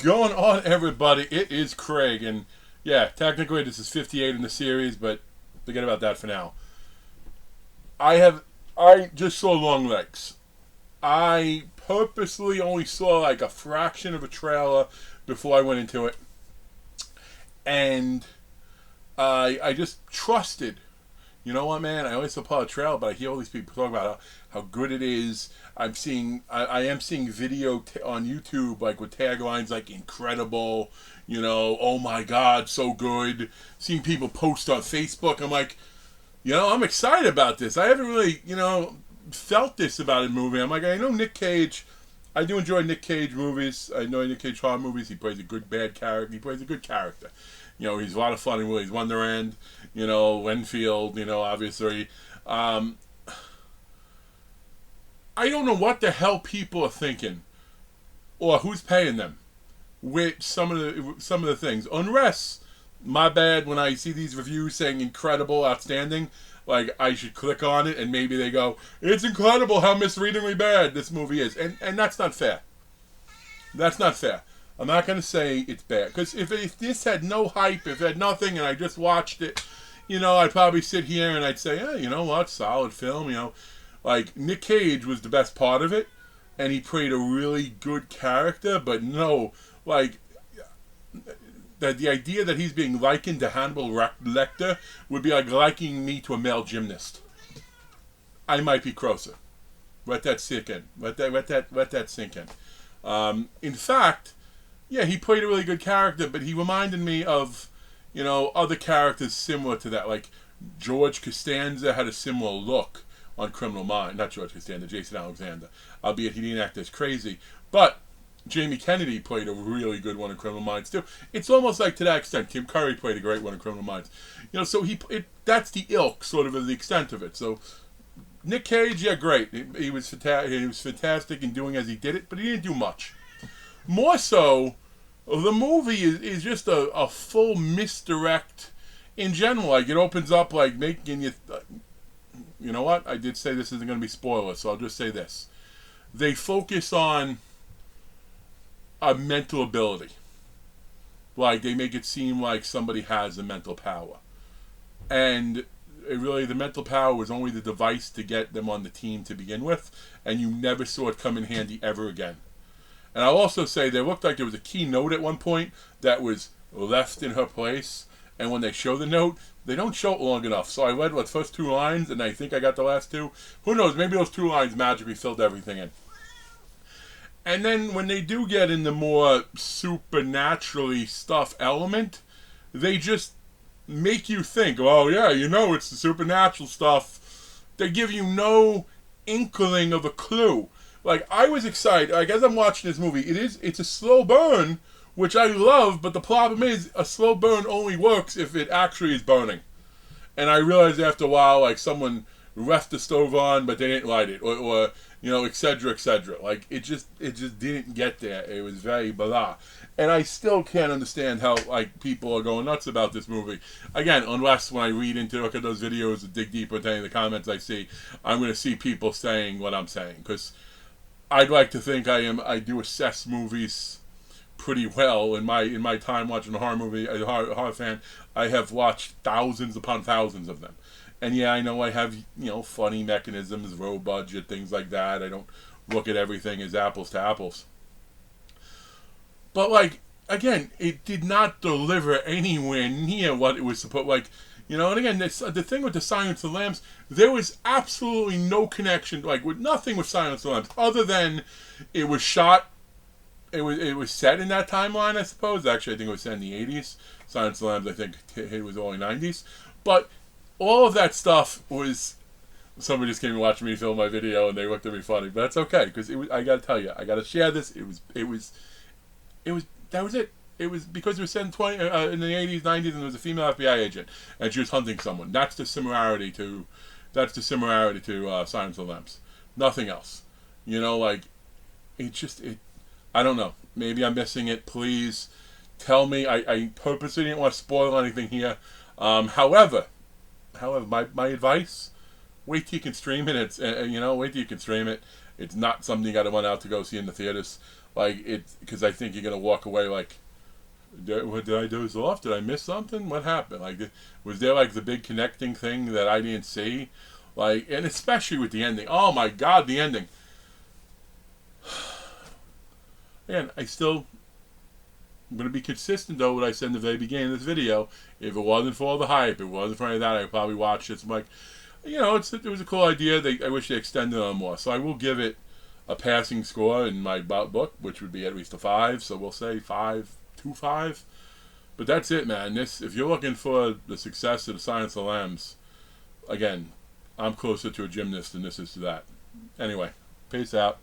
going on, everybody? It is Craig, and yeah, technically this is 58 in the series, but forget about that for now. I just saw Long Legs. I purposely only saw like a fraction of a trailer before I went into it, and I just trusted. You know what, man? I always support a trailer, but I hear all these people talk about how good it is. I am seeing video on YouTube like with taglines like "incredible," "oh my god, so good." Seeing people post on Facebook, I'm like, I'm excited about this. I haven't really, felt this about a movie. I'm like, I know Nick Cage. I do enjoy Nick Cage movies. I know Nick Cage horror movies. He plays a good bad character. He plays a good character. He's a lot of fun in Willy's Wonderland. Renfield. Obviously. I don't know what the hell people are thinking, or who's paying them, with some of the things. Unless, my bad, when I see these reviews saying incredible, outstanding, like I should click on it and maybe they go, it's incredible how misreadingly bad this movie is, and that's not fair. That's not fair. I'm not going to say it's bad, because if this had no hype, if it had nothing, and I just watched it, I'd probably sit here and I'd say, you know what, solid film, Like, Nick Cage was the best part of it, and he played a really good character, but no, like, the idea that he's being likened to Hannibal Lecter would be like likening me to a male gymnast. I might be closer. Let that sink in. Let that sink in. In fact, yeah, he played a really good character, but he reminded me of, other characters similar to that. Like, George Costanza had a similar look on Criminal Minds. Not George Costanza, Jason Alexander. Albeit he didn't act as crazy. But Jamie Kennedy played a really good one in Criminal Minds too. It's almost like, to that extent, Tim Curry played a great one in Criminal Minds. So that's the ilk, sort of the extent of it. So Nick Cage, yeah, great. He was fantastic in doing as he did it, but he didn't do much. More so, the movie is just a full misdirect in general. Like, it opens up like making you. You know what? I did say this isn't going to be spoilers, so I'll just say this. They focus on a mental ability. Like, they make it seem like somebody has a mental power. And the mental power was only the device to get them on the team to begin with, and you never saw it come in handy ever again. And I'll also say there looked like there was a key note at one point that was left in her place, and when they show the note, they don't show it long enough. So I read the first two lines, and I think I got the last two. Who knows? Maybe those two lines magically filled everything in. And then when they do get in the more supernaturally stuff element, they just make you think, oh yeah, it's the supernatural stuff. They give you no inkling of a clue. Like, I was excited. Like, as I'm watching this movie, it's a slow burn, which I love, but the problem is a slow burn only works if it actually is burning. And I realized after a while, like, someone left the stove on, but they didn't light it, or et cetera, et cetera. Like, it just didn't get there. It was very blah. And I still can't understand how, like, people are going nuts about this movie. Again, unless when I look at those videos and dig deeper into any of the comments I see, I'm going to see people saying what I'm saying. Because I'd like to think I do assess movies pretty well. In my time watching a horror movie, as a horror fan, I have watched thousands upon thousands of them. And yeah, I know I have, funny mechanisms, low budget, things like that. I don't look at everything as apples to apples. But, like, again, it did not deliver anywhere near what it was supposed, and again, the thing with the Silence of the Lambs, there was absolutely no connection, like, with nothing with Silence of the Lambs, other than it was shot, it was set in that timeline, I suppose. Actually, I think it was set in the 80s. Silence of the Lambs, I think, it was early 90s. But all of that stuff was, somebody just came and watched me film my video and they looked at me funny, but that's okay, because I gotta tell you, I gotta share this, that was it. It was because it was set in the 80s, 90s, and there was a female FBI agent, and she was hunting someone. That's the similarity to Silence of the Lambs. Nothing else. I don't know. Maybe I'm missing it. Please tell me. I purposely didn't want to spoil anything here. However, my advice: wait till you can stream it. Wait till you can stream it. It's not something you got to run out to go see in the theaters. Like it, because I think you're gonna walk away like, did I doze off? Did I miss something? What happened? Like, was there like the big connecting thing that I didn't see? Like, and especially with the ending. Oh my God, the ending. And I'm going to be consistent though what I said in the very beginning of this video. If it wasn't for all the hype, it wasn't for any of that, I'd probably watch it. So I'm like, it was a cool idea. I wish they extended it on more. So I will give it a passing score in my book, which would be at least a 5. So we'll say 5.25. But that's it, man. If you're looking for the success of the Silence of the Lambs, again, I'm closer to a gymnast than this is to that. Anyway, peace out.